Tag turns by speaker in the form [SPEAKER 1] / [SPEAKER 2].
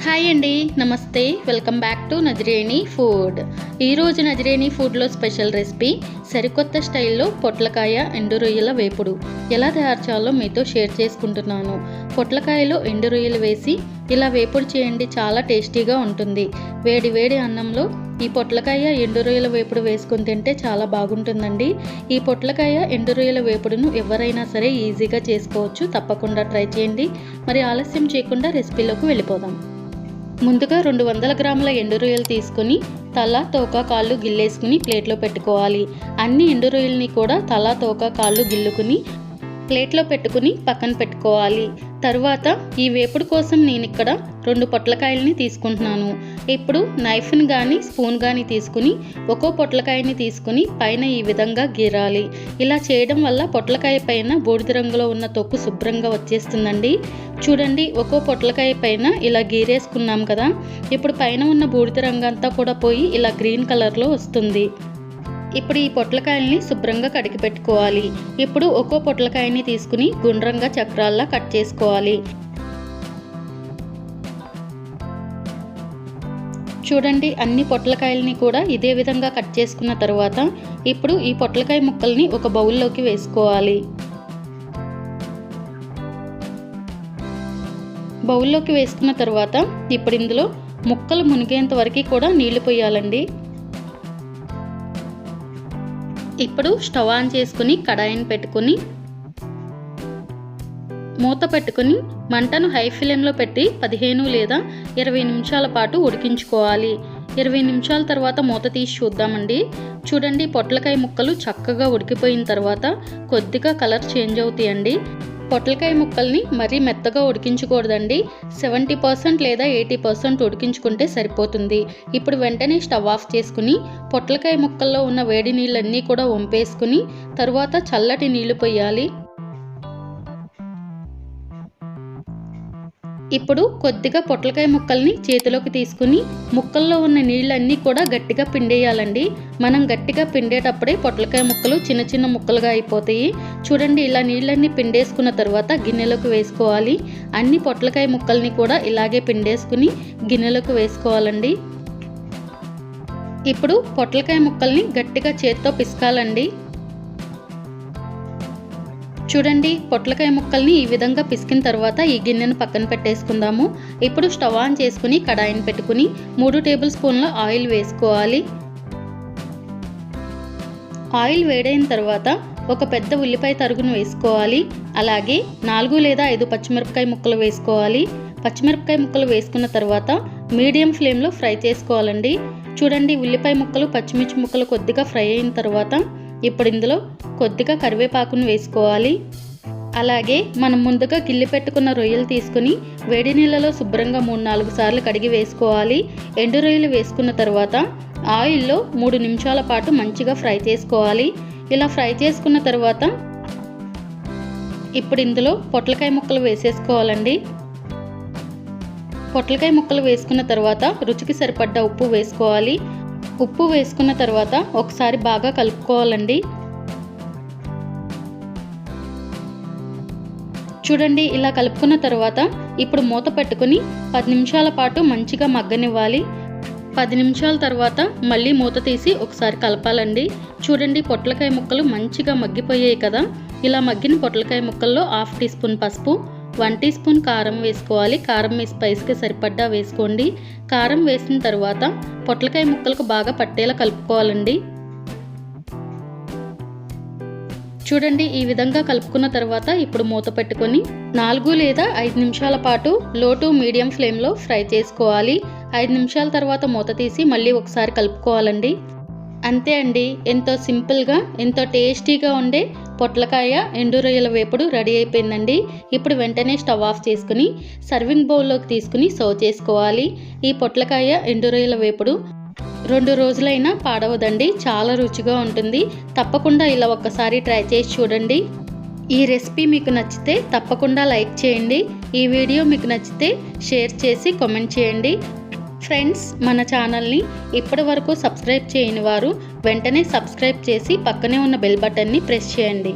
[SPEAKER 1] Hi అండి, నమస్తే. Welcome back to Nazareni food. ఈరోజు నజరేణి ఫుడ్లో స్పెషల్ రెసిపీ సరికొత్త స్టైల్లో పొట్లకాయ ఎండు రొయ్యల వేపుడు ఎలా తయారు చేయాలో మీతో షేర్ చేసుకుంటున్నాను. పొట్లకాయలో ఎండు రొయ్యలు వేసి ఇలా వేపుడు చేయండి, చాలా టేస్టీగా ఉంటుంది. వేడి వేడి అన్నంలో ఈ పొట్లకాయ ఎండు రొయ్యల వేపుడు వేసుకొని తింటే చాలా బాగుంటుందండి. ఈ పొట్లకాయ ఎండు రొయ్యల వేపుడును ఎవరైనా సరే ఈజీగా చేసుకోవచ్చు. తప్పకుండా ట్రై చేయండి. మరి ఆలస్యం చేయకుండా రెసిపీలోకి వెళ్ళిపోదాం. ముందుగా 200 గ్రాముల ఎండు రొయ్యలు తీసుకొని తల, తోక, కాళ్ళు గిల్లేసుకుని ప్లేట్లో పెట్టుకోవాలి. అన్ని ఎండు రొయ్యలని కూడా తల, తోక, కాళ్ళు గిల్లుకుని ప్లేట్లో పెట్టుకుని పక్కన పెట్టుకోవాలి. తర్వాత ఈ వేపుడు కోసం నేను ఇక్కడ 2 పొట్లకాయలని తీసుకుంటున్నాను. ఇప్పుడు నైఫ్ని కానీ స్పూన్ కానీ తీసుకుని ఒక్కో పొట్లకాయని తీసుకుని పైన ఈ విధంగా గీరాలి. ఇలా చేయడం వల్ల పొట్లకాయ పైన బూడిద రంగులో ఉన్న తొక్కు శుభ్రంగా వచ్చేస్తుందండి. చూడండి, ఒక్కో పొట్లకాయ పైన ఇలా గీరేసుకున్నాం కదా. ఇప్పుడు పైన ఉన్న బూడిద రంగు అంతా కూడా పోయి ఇలా గ్రీన్ కలర్లో వస్తుంది. ఇప్పుడు ఈ పొట్లకాయల్ని శుభ్రంగా కడిగి పెట్టుకోవాలి. ఇప్పుడు ఒక్కో పొట్లకాయని తీసుకుని గుండ్రంగా చక్రాల్లా కట్ చేసుకోవాలి. చూడండి, అన్ని పొట్లకాయలని కూడా ఇదే విధంగా కట్ చేసుకున్న తర్వాత ఇప్పుడు ఈ పొట్లకాయ ముక్కల్ని ఒక బౌల్లోకి వేసుకోవాలి. బౌల్లోకి వేసుకున్న తర్వాత ఇప్పుడు ఇందులో ముక్కలు మునిగేంత వరకు కూడా నీళ్లు పోయాలండి. ఇప్పుడు స్టవ్ ఆన్ చేసుకుని కడాయిని పెట్టుకుని మూత పెట్టుకుని మంటను హై ఫ్లేమ్లో పెట్టి 15 లేదా 20 నిమిషాల పాటు ఉడికించుకోవాలి. 20 నిమిషాల తర్వాత మూత తీసి చూద్దామండి. చూడండి, పొట్లకాయ ముక్కలు చక్కగా ఉడికిపోయిన తర్వాత కొద్దిగా కలర్ చేంజ్ అవుతాయండి. పొట్లకాయ ముక్కల్ని మరీ మెత్తగా ఉడికించకూడదండి. 70% లేదా 80% ఉడికించుకుంటే సరిపోతుంది. ఇప్పుడు వెంటనే స్టవ్ ఆఫ్ చేసుకుని పొట్లకాయ ముక్కల్లో ఉన్న వేడి నీళ్ళన్నీ కూడా వంపేసుకుని తరువాత చల్లటి నీళ్లు పోయాలి. ఇప్పుడు కొద్దిగా పొట్లకాయ ముక్కల్ని చేతిలోకి తీసుకుని ముక్కల్లో ఉన్న నీళ్ళన్నీ కూడా గట్టిగా పిండేయాలండి. మనం గట్టిగా పిండేటప్పుడే పొట్లకాయ ముక్కలు చిన్న చిన్న ముక్కలుగా అయిపోతాయి. చూడండి, ఇలా నీళ్ళన్నీ పిండేసుకున్న తర్వాత గిన్నెలోకి వేసుకోవాలి. అన్ని పొట్లకాయ ముక్కల్ని కూడా ఇలాగే పిండేసుకుని గిన్నెలోకి వేసుకోవాలండి. ఇప్పుడు పొట్లకాయ ముక్కల్ని గట్టిగా చేత్తో పిసకాలండి. చూడండి, పొట్లకాయ ముక్కల్ని ఈ విధంగా పిసికిన తర్వాత ఈ గిన్నెను పక్కన పెట్టేసుకుందాము. ఇప్పుడు స్టవ్ ఆన్ చేసుకుని కడాయిని పెట్టుకుని 3 టేబుల్ స్పూన్ల ఆయిల్ వేసుకోవాలి. ఆయిల్ వేడైన తర్వాత ఒక పెద్ద ఉల్లిపాయ తరుగును వేసుకోవాలి. అలాగే 4 లేదా 5 పచ్చిమిరపకాయ ముక్కలు వేసుకోవాలి. పచ్చిమిరపకాయ ముక్కలు వేసుకున్న తర్వాత మీడియం ఫ్లేమ్లో ఫ్రై చేసుకోవాలండి. చూడండి, ఉల్లిపాయ ముక్కలు, పచ్చిమిర్చి ముక్కలు కొద్దిగా ఫ్రై అయిన తర్వాత ఇప్పుడు ఇందులో కొద్దిగా కరివేపాకును వేసుకోవాలి. అలాగే మనం ముందుగా గిల్లి పెట్టుకున్న రొయ్యలు తీసుకుని వేడి నీళ్ళలో శుభ్రంగా 3-4 సార్లు కడిగి వేసుకోవాలి. ఎండు రొయ్యలు వేసుకున్న తర్వాత ఆయిల్లో 3 నిమిషాల పాటు మంచిగా ఫ్రై చేసుకోవాలి. ఇలా ఫ్రై చేసుకున్న తర్వాత ఇప్పుడు ఇందులో పొట్లకాయ ముక్కలు వేసేసుకోవాలండి. పొట్లకాయ ముక్కలు వేసుకున్న తర్వాత రుచికి సరిపడ్డ ఉప్పు వేసుకోవాలి. ఉప్పు వేసుకున్న తర్వాత ఒకసారి బాగా కలుపుకోవాలండి. చూడండి, ఇలా కలుపుకున్న తర్వాత ఇప్పుడు మూత పెట్టుకుని 10 నిమిషాల పాటు మంచిగా మగ్గనివ్వాలి. 10 నిమిషాల తర్వాత మళ్ళీ మూత తీసి ఒకసారి కలపాలండి. చూడండి, పొట్లకాయ ముక్కలు మంచిగా మగ్గిపోయాయి కదా. ఇలా మగ్గిన పొట్లకాయ ముక్కల్లో 1/2 టీ స్పూన్ పసుపు, 1 టీ స్పూన్ కారం వేసుకోవాలి. కారం మీ స్పైస్కి సరిపడ్డా వేసుకోండి. కారం వేసిన తర్వాత పొట్లకాయ ముక్కలకు బాగా పట్టేలా కలుపుకోవాలండి. చూడండి, ఈ విధంగా కలుపుకున్న తర్వాత ఇప్పుడు మూత పెట్టుకొని 4 లేదా 5 నిమిషాల పాటు లో టు మీడియం ఫ్లేమ్లో ఫ్రై చేసుకోవాలి. 5 నిమిషాల తర్వాత మూత తీసి మళ్ళీ ఒకసారి కలుపుకోవాలండి. అంతే అండి, ఎంతో సింపుల్గా ఎంతో టేస్టీగా ఉండే పొట్లకాయ ఎండు రొయ్యల వేపుడు రెడీ అయిపోయిందండి. ఇప్పుడు వెంటనే స్టవ్ ఆఫ్ చేసుకుని సర్వింగ్ బౌల్లోకి తీసుకుని సర్వ్ చేసుకోవాలి. ఈ పొట్లకాయ ఎండు రొయ్యల వేపుడు 2 రోజులైనా పాడవదండి, చాలా రుచిగా ఉంటుంది. తప్పకుండా ఇలా ఒక్కసారి ట్రై చేసి చూడండి. ఈ రెసిపీ మీకు నచ్చితే తప్పకుండా లైక్ చేయండి. ఈ వీడియో మీకు నచ్చితే షేర్ చేసి కామెంట్ చేయండి. ఫ్రెండ్స్, మన ఛానల్ని ఇప్పటి వరకు సబ్స్క్రైబ్ చేయని వారు వెంటనే సబ్స్క్రైబ్ చేసి పక్కనే ఉన్న బెల్ బటన్ని ప్రెస్ చేయండి.